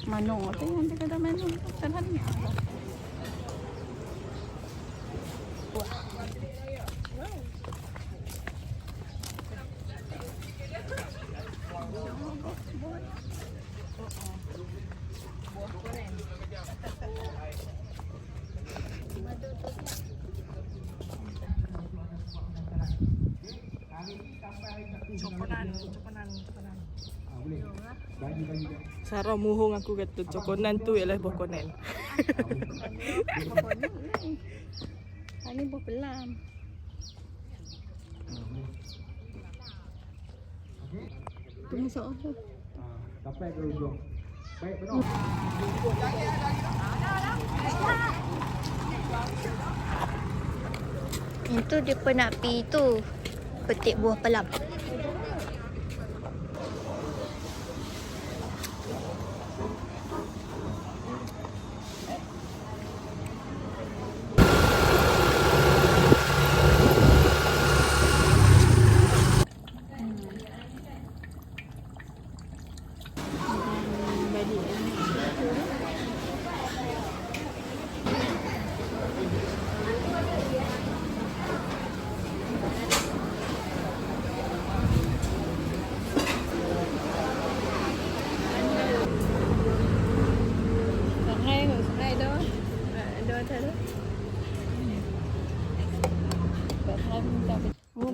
Mano, tu yang dia kata mano. Salah ni. Cokonan. Cara muhung aku kata cokonan tu ialah bokonan. Ini buah pelam. Tu masuk apa? Sampai ke hujung. Baik, benar. Itu dia nak pergi tu petik buah pelam.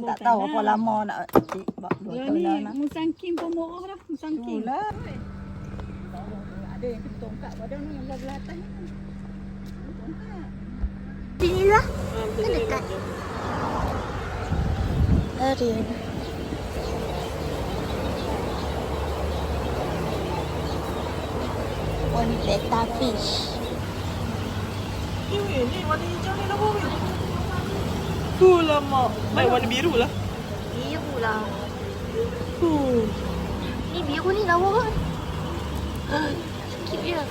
Tak tahu apa lama nak buat Ni musangking pun murah dah. Musangking. lah. Ada yang kita tongkat badan ni yang belah atas ni. Tongkat. Sini lah. Kan dekat. Hari ni. One betta fish. Ni warna hijau ni lah bumi. Tu lah mak. Mai warna biru lah. Biru lah. Ni biru ni lawa kan? Sikit je.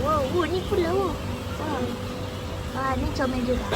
Wow, ni pun lawa. Ni comel juga.